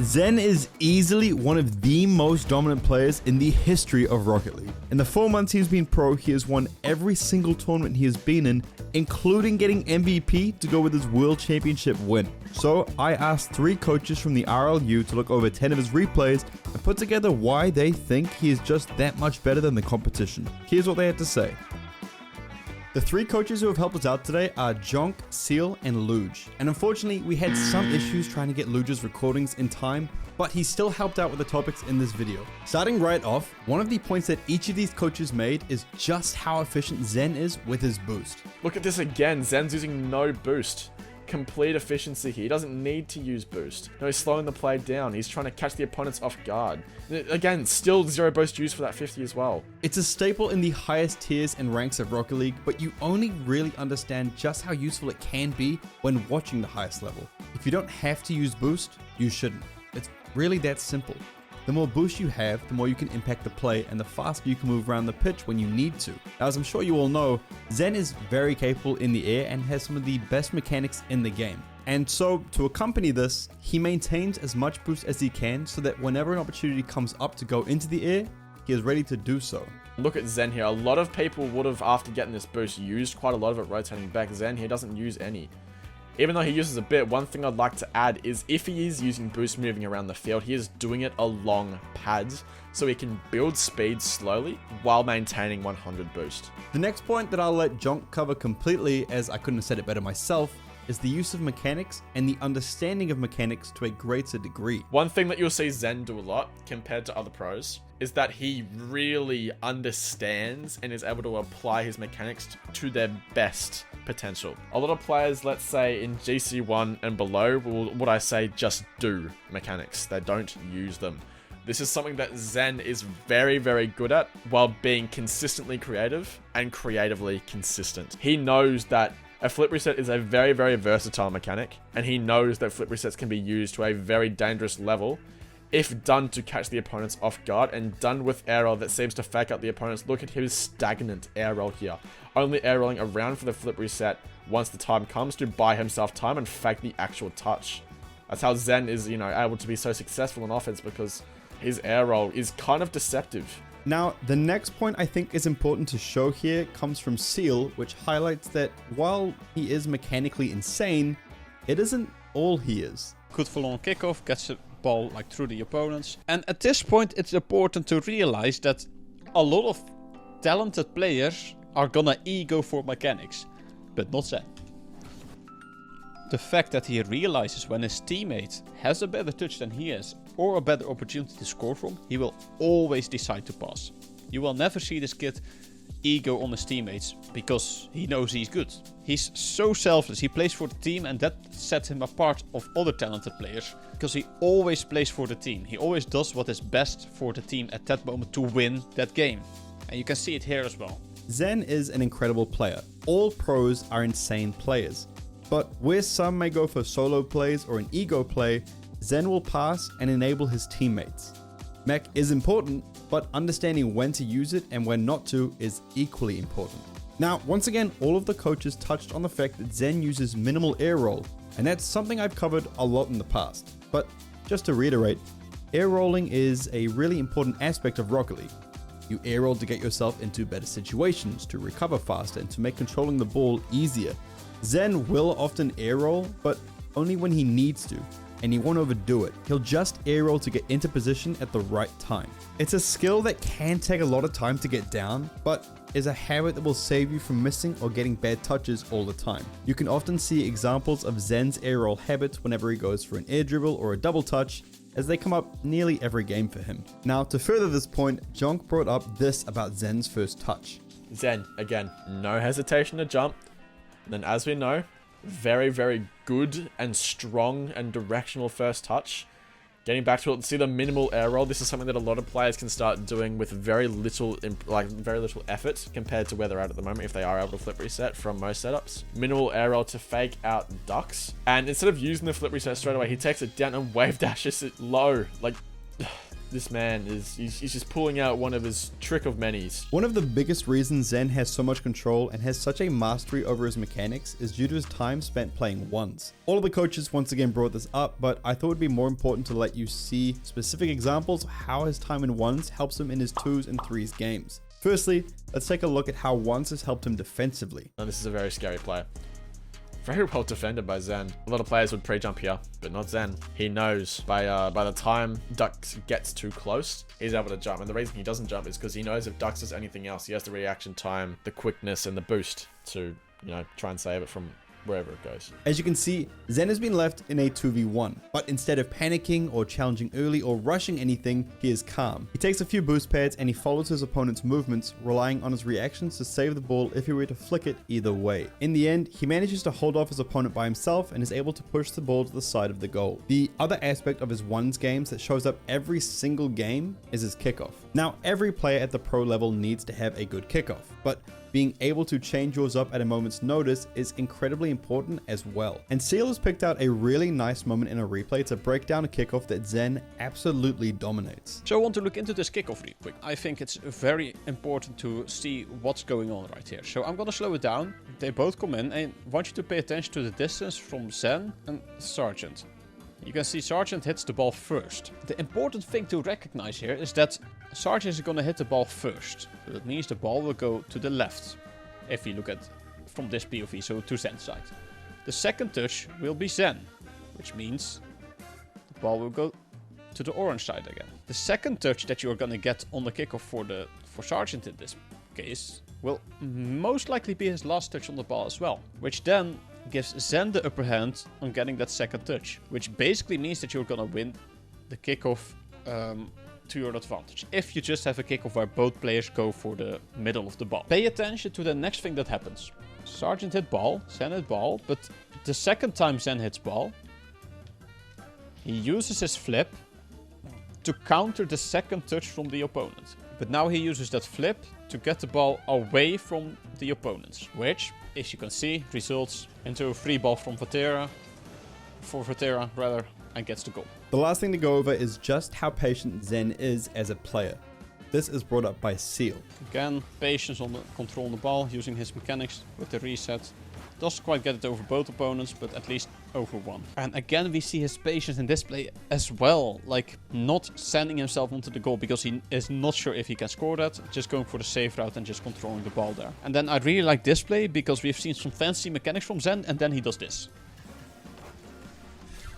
Zen is easily one of the most dominant players in the history of Rocket League. In the 4 months he's been pro, he has won every single tournament he has been in, including getting MVP to go with his World Championship win. So I asked 3 coaches from the RLU to look over 10 of his replays and put together why they think he is just that much better than the competition. Here's what they had to say. The 3 coaches who have helped us out today are Jonk, Seal, and Luge. And unfortunately, we had some issues trying to get Luge's recordings in time, but he still helped out with the topics in this video. Starting right off, one of the points that each of these coaches made is just how efficient Zen is with his boost. Look at this again, Zen's using no boost. Complete efficiency here. He doesn't need to use boost. No, he's slowing the play down. He's trying to catch the opponents off guard. Again, still 0 boost used for that 50 as well. It's a staple in the highest tiers and ranks of Rocket League, but you only really understand just how useful it can be when watching the highest level. If you don't have to use boost, you shouldn't. It's really that simple. The more boost you have, the more you can impact the play and the faster you can move around the pitch when you need to. Now, as I'm sure you all know, Zen is very capable in the air and has some of the best mechanics in the game. And so, to accompany this, he maintains as much boost as he can so that whenever an opportunity comes up to go into the air, he is ready to do so. Look at Zen here. A lot of people would have, after getting this boost, used quite a lot of it rotating back. Zen here doesn't use any. Even though he uses a bit, one thing I'd like to add is if he is using boost moving around the field, he is doing it along pads, so he can build speed slowly while maintaining 100 boost. The next point that I'll let Jonk cover completely, as I couldn't have said it better myself, is the use of mechanics and the understanding of mechanics to a greater degree. One thing that you'll see Zen do a lot compared to other pros is that he really understands and is able to apply his mechanics to their best potential. A lot of players, let's say in GC1 and below, will, what I say, just do mechanics. They don't use them. This is something that Zen is very, very good at while being consistently creative and creatively consistent. He knows that a flip reset is a very, very versatile mechanic, and he knows that flip resets can be used to a very dangerous level if done to catch the opponents off guard and done with air roll that seems to fake out the opponents. Look at his stagnant air roll here. Only air rolling around for the flip reset once the time comes to buy himself time and fake the actual touch. That's how Zen is, able to be so successful in offense, because his air roll is kind of deceptive. Now, the next point I think is important to show here comes from Seal, which highlights that while he is mechanically insane, it isn't all he is. Good for long kickoff, gets the ball through the opponents. And at this point, it's important to realize that a lot of talented players are gonna ego for mechanics, but not Zen. The fact that he realizes when his teammate has a better touch than he has, or a better opportunity to score from, he will always decide to pass. You will never see this kid ego on his teammates, because he knows he's good. He's so selfless, he plays for the team, and that sets him apart of other talented players, because he always plays for the team. He always does what is best for the team at that moment to win that game. And you can see it here as well. Zen is an incredible player. All pros are insane players. But where some may go for solo plays or an ego play, Zen will pass and enable his teammates. Mech is important, but understanding when to use it and when not to is equally important. Now, once again, all of the coaches touched on the fact that Zen uses minimal air roll, and that's something I've covered a lot in the past. But just to reiterate, air rolling is a really important aspect of Rocket League. You air roll to get yourself into better situations, to recover faster, and to make controlling the ball easier. Zen will often air roll, but only when he needs to, and he won't overdo it. He'll just air roll to get into position at the right time. It's a skill that can take a lot of time to get down, but is a habit that will save you from missing or getting bad touches all the time. You can often see examples of Zen's air roll habits whenever he goes for an air dribble or a double touch, as they come up nearly every game for him. Now, to further this point, Jonk brought up this about Zen's first touch. Zen, again, no hesitation to jump. And then, as we know, very, very good and strong and directional first touch. Getting back to it, see the minimal air roll. This is something that a lot of players can start doing with very little effort compared to where they're at the moment, if they are able to flip reset from most setups. Minimal air roll to fake out ducks. And instead of using the flip reset straight away, he takes it down and wave dashes it low. This man he's just pulling out one of his trick of many's. One of the biggest reasons Zen has so much control and has such a mastery over his mechanics is due to his time spent playing ones. All of the coaches once again brought this up, but I thought it would be more important to let you see specific examples of how his time in ones helps him in his 2s and 3s games. Firstly, let's take a look at how ones has helped him defensively. And this is a very scary player. Very well defended by Zen. A lot of players would pre-jump here, but not Zen. He knows by the time Dux gets too close, he's able to jump. And the reason he doesn't jump is because he knows if Dux does anything else, he has the reaction time, the quickness, and the boost to, try and save it from wherever it goes. As you can see, Zen has been left in a 2v1, but instead of panicking or challenging early or rushing anything, he is calm. He takes a few boost pads and he follows his opponent's movements, relying on his reactions to save the ball if he were to flick it either way. In the end, he manages to hold off his opponent by himself and is able to push the ball to the side of the goal. The other aspect of his ones games that shows up every single game is his kickoff. Now, every player at the pro level needs to have a good kickoff, but being able to change yours up at a moment's notice is incredibly important as well. And Seal has picked out a really nice moment in a replay to break down a kickoff that Zen absolutely dominates. So I want to look into this kickoff real quick. I think it's very important to see what's going on right here. So I'm gonna slow it down. They both come in and I want you to pay attention to the distance from Zen and Sergeant. You can see Sergeant hits the ball first. The important thing to recognize here is that Sergeant is going to hit the ball first. So that means the ball will go to the left. If you look at from this POV, so to Zen's side. The second touch will be Zen, which means the ball will go to the orange side again. The second touch that you're going to get on the kickoff for Sergeant in this case will most likely be his last touch on the ball as well, which then gives Zen the upper hand on getting that second touch, which basically means that you're gonna win the kickoff to your advantage. If you just have a kickoff where both players go for the middle of the ball. Pay attention to the next thing that happens. Sergeant hit ball, Zen hit ball, but the second time Zen hits ball, he uses his flip to counter the second touch from the opponent. But now he uses that flip to get the ball away from the opponents, which, as you can see, results into a free ball from Vatera, and gets the goal. The last thing to go over is just how patient Zen is as a player. This is brought up by Seal. Again, patience on the control on the ball, using his mechanics with the reset. Doesn't quite get it over both opponents, but at least over one. And again, we see his patience in this play as well. Like, not sending himself onto the goal because he is not sure if he can score that. Just going for the safe route and just controlling the ball there. And then I really like this play because we've seen some fancy mechanics from Zen, and then he does this.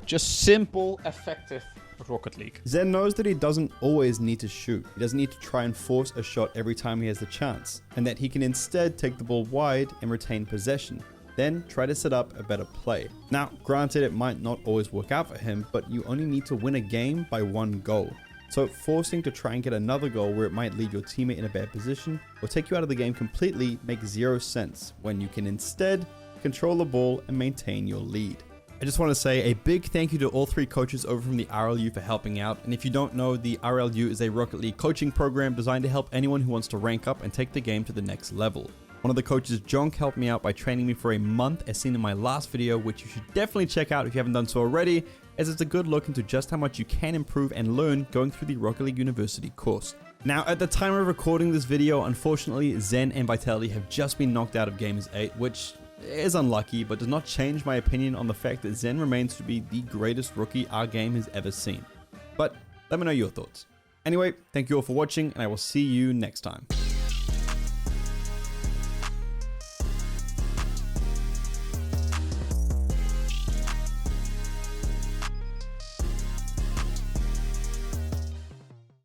Just simple, effective Rocket League. Zen knows that he doesn't always need to shoot. He doesn't need to try and force a shot every time he has the chance, and that he can instead take the ball wide and retain possession. Then try to set up a better play. Now, granted, it might not always work out for him, but you only need to win a game by one goal. So forcing to try and get another goal where it might leave your teammate in a bad position or take you out of the game completely makes zero sense when you can instead control the ball and maintain your lead. I just want to say a big thank you to all three coaches over from the RLU for helping out. And if you don't know, the RLU is a Rocket League coaching program designed to help anyone who wants to rank up and take the game to the next level. One of the coaches, Jonk, helped me out by training me for a month, as seen in my last video, which you should definitely check out if you haven't done so already, as it's a good look into just how much you can improve and learn going through the Rocket League University course. Now, at the time of recording this video, unfortunately, Zen and Vitality have just been knocked out of Gamers 8, which is unlucky, but does not change my opinion on the fact that Zen remains to be the greatest rookie our game has ever seen. But let me know your thoughts. Anyway, thank you all for watching, and I will see you next time.